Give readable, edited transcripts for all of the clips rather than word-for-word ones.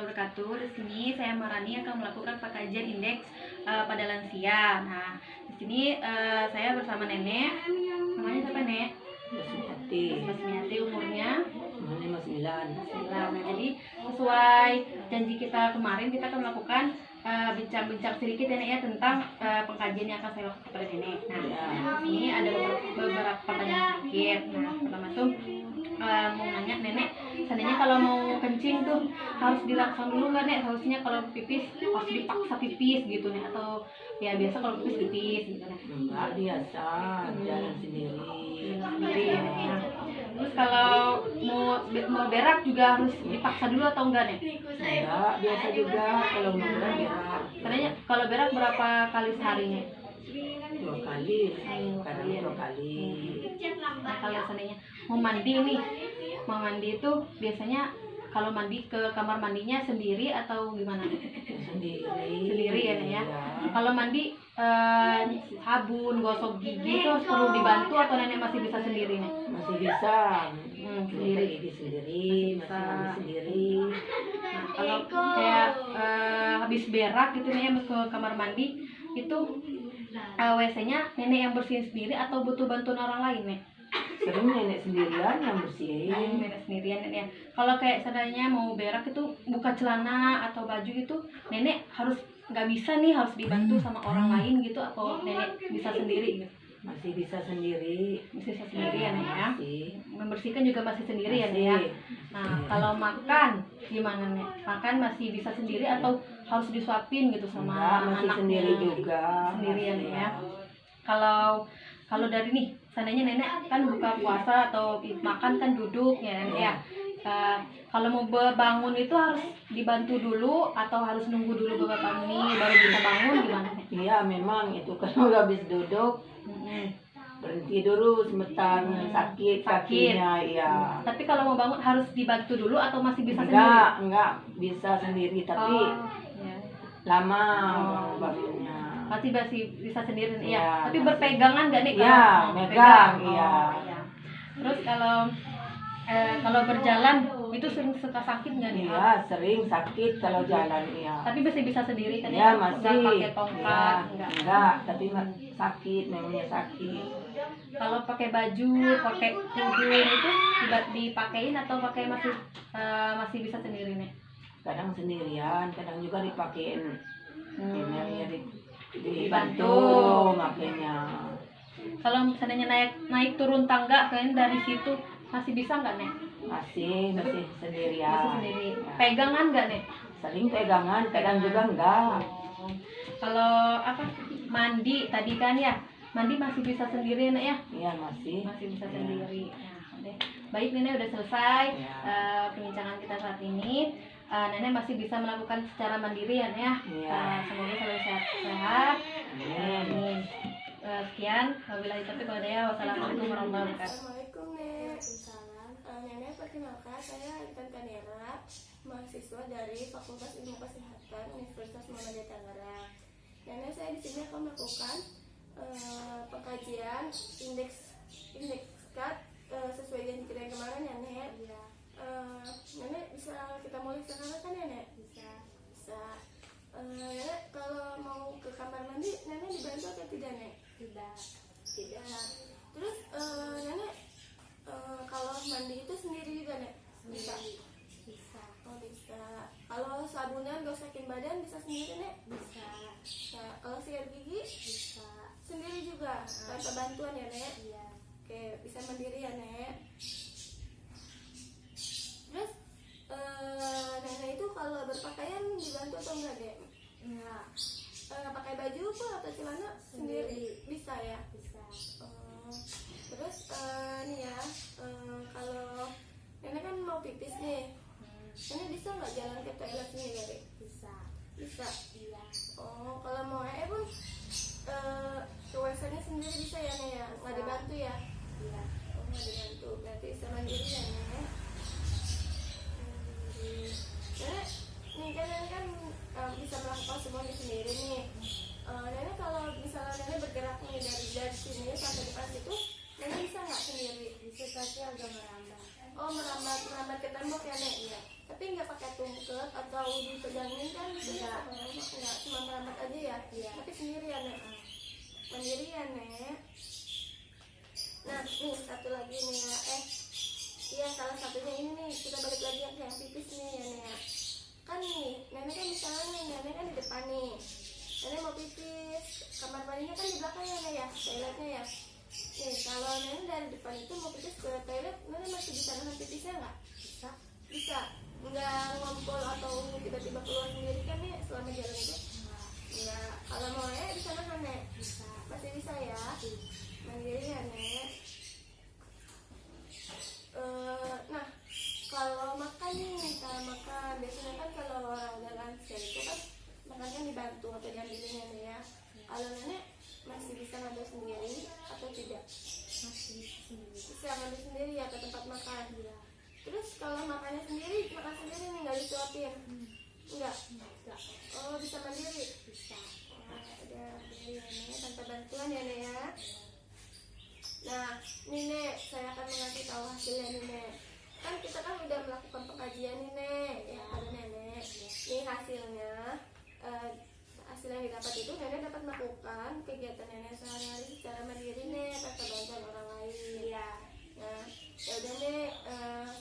wabarakatuh. Di sini saya Marani akan melakukan pengkajian indeks pada lansia. Nah, di sini saya bersama nenek. Namanya siapa, Nek? Basmiati. Umurnya? Umurnya 59. Nah, jadi sesuai janji kita kemarin, kita akan melakukan bincang-bincang sedikit ya, Nek, ya, tentang pengkajian yang akan saya lakukan kepada nenek. Nah, ini ada beberapa pertanyaan sedikit. Nah, pertama tuh mau nanya nenek, seandainya kalau mau kencing tuh harus dirangsang dulu nggak, Nek? Harusnya kalau pipis harus dipaksa pipis gitu, Nek, atau ya biasa kalau pipis gitu, Nek? Enggak, biasa jalan sendiri. Sendiri ya, Nek, ya. Terus kalau mau berak juga harus dipaksa dulu atau enggak, Nek? Enggak, biasa juga kalau mau berak. Seandainya kalau berak berapa kali sehari, Nek? 2 kali, kadang 2 kali. Nah, kalau seandainya mau mandi nih, mau mandi itu biasanya kalau mandi ke kamar mandinya sendiri atau gimana? Sendiri ya, Nek, ya. Kalau mandi sabun, gosok gigi itu harus perlu dibantu atau nenek masih bisa sendiri, Nek? Masih bisa. Sendiri. Gigi sendiri, masih mandi sendiri. Nah, kalau kayak habis berak gitu nih ya ke kamar mandi itu WC-nya nenek yang bersihin sendiri atau butuh bantuan orang lain, Nek? Sering nenek sendirian yang bersihin. Nenek sendirian, Nek, ya. Kalau kayak seandainya mau berak itu buka celana atau baju itu nenek harus nggak bisa nih, harus dibantu sama orang lain gitu atau nenek bisa sendiri gitu? Masih bisa sendiri. Masih bisa sendiri ya, Nek, ya. Masih. Membersihkan juga masih sendiri ya, Nek, ya. Nah, kalau makan gimana, Nek? Makan masih bisa sendiri atau harus disuapin gitu sama Enggak, masih anaknya? sendiri juga. Sendiri ya, Nek, ya. Kalau dari nih, seandainya nenek kan buka puasa atau makan kan duduk ya, Nek, ya. Kalau mau bangun itu harus dibantu dulu atau harus nunggu dulu beberapa menit baru bisa bangun gimana, Nek? Iya, memang itu kalau udah habis duduk berhenti dulu sebentar, sakit kakinya, iya. Tapi kalau mau bangun harus dibantu dulu atau masih bisa sendiri? Enggak bisa sendiri, tapi Ya. lama bangunnya. Masih bisa sendiri, ya. Ya, Tapi masih. berpegangan nggak, Nek? Iya, megang, iya. Ya. Terus kalau berjalan itu sering suka sakit nggak, Nek? Iya, sering sakit kalau jalan, iya. Tapi masih bisa sendiri kan? Iya, ya? masih. Nggak pakai tongkat, Iya, enggak, tapi sakit, memangnya sakit. Kalau pakai baju, pakai tudung itu dipakein atau pakai masih bisa sendiri, Nek? Kadang sendirian, kadang juga dipakein. Ini ya Dibantu. makanya. Kalau misalnya naik turun tangga kalian dari situ masih bisa nggak, Nek? Masih sendirian. Masih sendiri. Ya. Pegangan nggak, Nek? Sering pegangan, kadang juga enggak. Kalau mandi tadi kan ya, mandi masih bisa sendiri, Nek, ya? Iya, masih Bisa Ya. sendiri. Nah, udah. Baik, Nenek udah selesai Ya. perbincangan kita saat ini. Nenek masih bisa melakukan secara mandiri ya, Nek, ya. Ya. Semoga selalu sehat. Amin. Sekian, wabillahi taufiq wal hidayah. Wassalamualaikum warahmatullahi wabarakatuh. Assalamualaikum, Nek. Nenek, perkenalkan saya Intan Kanera, mahasiswa dari Fakultas Ilmu Kesehatan Universitas Muhammadiyah Tangerang. Nenek, saya di sini akan melakukan pengkajian indeks CAT sesuai janji kita yang kemarin ya, Nek. Nenek bisa kita mulai sekarang kan ya, Nek? Bisa. Nenek kalau mau ke kamar mandi, Nenek dibantu atau tidak, Nek? Tidak. Terus Nenek kalau mandi itu sendiri juga, Nek? Bisa. Oh, bisa. Kalau sabunan gosokin badan bisa sendiri, Nek? Bisa. Kalau sikat gigi? Bisa. Sendiri juga, tanpa bantuan ya, Nek? Iya. Oke, bisa mandiri ya, Nek? Terus Nenek itu kalau berpakaian dibantu atau enggak, Dek? Enggak. Pakai baju pun atau celana sendiri? Bisa ya? Bisa. Terus nih ya, kalau Nenek kan mau pipis nih, Nenek bisa nggak jalan ke toilet sendiri? Bisa. Iya. Oh, kalau mau pun ke WC-nya sendiri bisa ya, Nek, ya? Nggak dibantu ya? Iya. Oh, nggak dibantu, berarti bisa mandiri ya, Nek? Nenek, nih kan Nenek kan bisa melakukan semuanya sendiri nih. Nenek kalau misalnya Nenek bergerak nih dari sini sampai depan situ, Nenek bisa nggak sendiri? Bisa, tapi agak merambat. Oh, merambat ke tembok ya, Nek? Iya. Tapi tapi nggak pakai tungket atau dipegangin kan, nggak cuma merambat aja ya, tapi sendirian Nek, mandirian Nek. Nah nih satu lagi nih ya, iya salah satunya ini nih, kita balik lagi yang pipis nih ya Nek ya. Kan nih nenek kan misalnya nih, nenek kan di depan nih, nenek mau pipis, kamar mandinya kan di belakang ya Nek ya, toiletnya ya. Nih kalau nenek dari depan itu mau pipis ke toilet, nenek masih bisa nahan pipisnya nggak? Bisa, nggak ngompol atau tiba-tiba keluar sendiri kan nih selama jalan itu? Nggak. Kalau mau Nek bisa nahan Nek, masih bisa ya, mandiri ya Nek. Nah kalau makan nih, kalau makan biasanya kan kalau orang udah lansia itu kan makannya dibantu atau diambilin ya Nek ya. Kalau nenek masih bisa ngambil sendiri atau tidak? Masih bisa ngambil sendiri ya ke tempat makan. Terus kalau makannya sendiri, makan sendiri nih nggak disuapin? Enggak. Oh bisa mandiri? Bisa. Ada mandiri ya Nek, tanpa bantuan ya Nek ya. Nah nih Nek, saya akan mengasih tahu hasilnya nih Nek. Kan kita kan udah melakukan pengkajian nih Nek ya pada nenek. Nih hasilnya, hasil yang didapat itu nenek dapat melakukan kegiatan nenek sehari-hari secara mandiri Nek, tanpa bantuan orang lain ya. Nah ya udah Nek,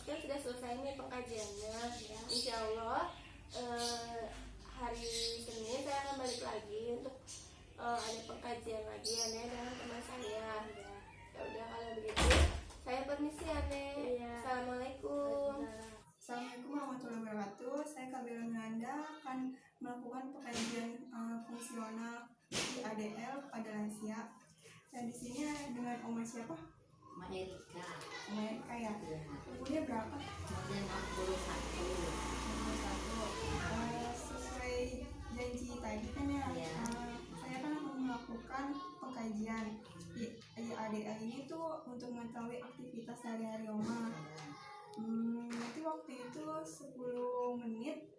kan sudah selesai nih pengkajiannya. Insya Allah hari Senin saya akan balik lagi untuk ada pengkajian lagi ya Nek dengan teman saya. Ya udah kalau begitu saya permisi ya Nek. Assalamualaikum. Assalamualaikum warahmatullahi wabarakatuh. Saya Kabira Miranda akan melakukan pengkajian fungsional di ADL pada lansia. Dan di sini dengan Oma siapa? Mak Erika. Oma Erika ya. Umurnya berapa? Kemudian 61. Sesuai janji tadi kan ya. Saya kan akan melakukan pengkajian di ADL ini tuh untuk mengetahui aktivitas sehari-hari Oma. Nanti waktu itu 10 menit.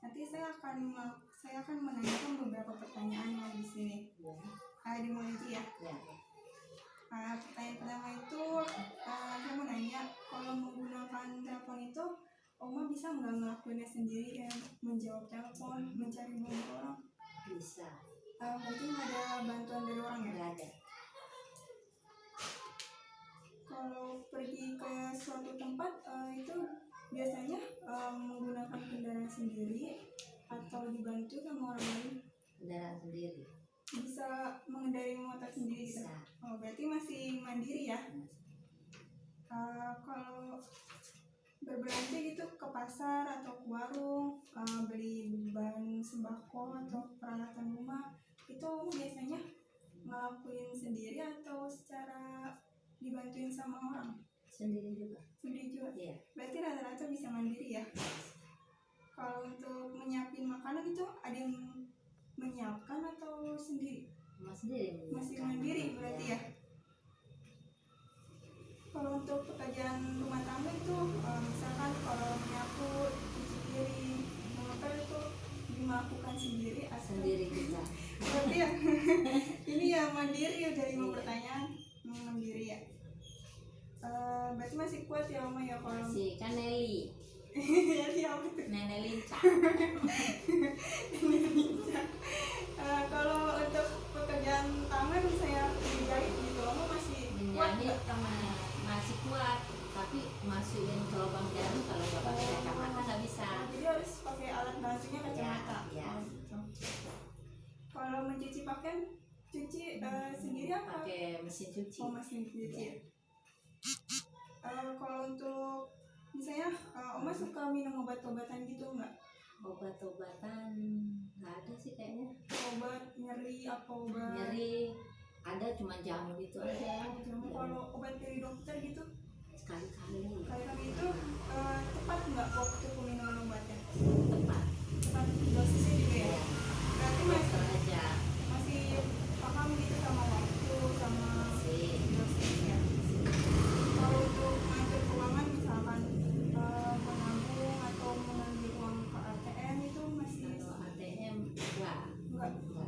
Nanti saya akan menanyakan beberapa pertanyaan yang di sini. Dimulai aja ya. Pertanyaan pertama itu saya mau nanya, kalau menggunakan telepon itu Oma bisa nggak ngelakuinnya sendiri, kayak menjawab telepon, mencari nomor orang? Bisa. Berarti nggak ada bantuan dari orang ya? Nggak ada. Kalau pergi ke suatu tempat itu biasanya menggunakan kendaraan sendiri atau dibantu sama orang lain? Kendaraan sendiri. Bisa mengendarai motor sendiri? Bisa. Oh, berarti masih mandiri ya? Kalau berbelanja gitu ke pasar atau ke warung, beli bahan sembako atau peralatan rumah, itu biasanya ngelakuin sendiri atau secara dibantuin sama orang? Sendiri juga. Sendiri juga? Iya. Berarti rata-rata bisa mandiri ya? Kalau untuk menyiapin makanan itu ada yang menyiapkan atau sendiri? Sendiri. Masih mandiri berarti ya? Kalau untuk pekerjaan rumah tangga itu misalkan kalau menyapu, cuci piring, motor itu dilakukan sendiri atau Sendiri juga. berarti ya ini ya mandiri ya, dari 5 pertanyaan mandiri ya. Berarti masih kuat ya Oma ya kalau Masih kan Nelly. jadi apa tuh? Nenek lincah. Kalau untuk pekerjaan tangan saya menjahit gitu, Oma masih kuat Menjahit nggak? masih kuat, tapi masukin ke lubang jarum kalau nggak pakai kacamata nggak bisa. Jadi harus pakai alat bantunya kacamata. Ya. Oh, gitu. Kalau mencuci pakaian, cuci sendiri apa? Pakai mesin cuci. Oh, mesin cuci ya. Kalau untuk misalnya Oma suka minum obat-obatan gitu nggak? Obat-obatan nggak ada sih kayaknya. Obat nyeri apa obat? Nyeri ada, cuma jamu gitu aja. Jamu. Kalau obat dari dokter gitu Sekali-kali. kali-kali itu tepat nggak waktu peminum obatnya? Tepat. Tepat dosisnya juga ya? Berarti Dokter aja. masih paham gitu sama waktu sama Masih. dosis ya. Kalau untuk mengatur keuangan misalkan menabung atau mengambil uang ke ATM itu masih Kalau ATM enggak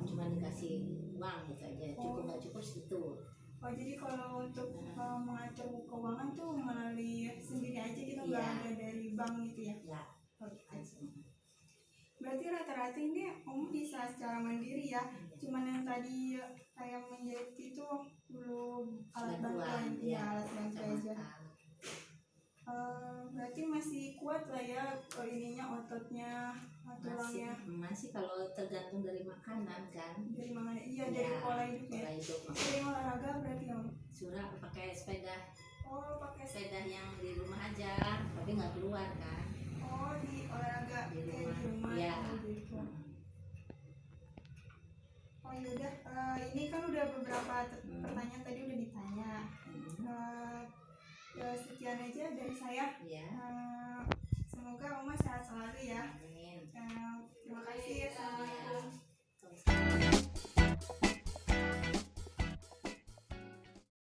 cuma dikasih uang gitu aja, cukup nggak cukup segitu. Oh, jadi kalau untuk mengatur keuangan tuh melalui sendiri aja gitu, nggak Iya. ada dari bank gitu ya? Ya. Berarti rata-rata ini Om bisa secara mandiri ya. Cuman yang tadi saya menjahit itu perlu alat bantuan, ya alat bantu aja. Berarti masih kuat lah ya ininya ototnya, tulangnya. Masih kalau tergantung dari makanan kan. Dari mana? Iya dari pola hidupnya. Pola hidup. Sering olahraga berarti Om. Surah pakai sepeda, Oh pakai sepeda yang di rumah aja, tapi nggak keluar kan. Oh di olahraga Di di rumah. rumah. Iya. Gitu. Oh yaudah, ini kan udah beberapa pertanyaan tadi udah ditanya. Sekian aja dari saya. Iya.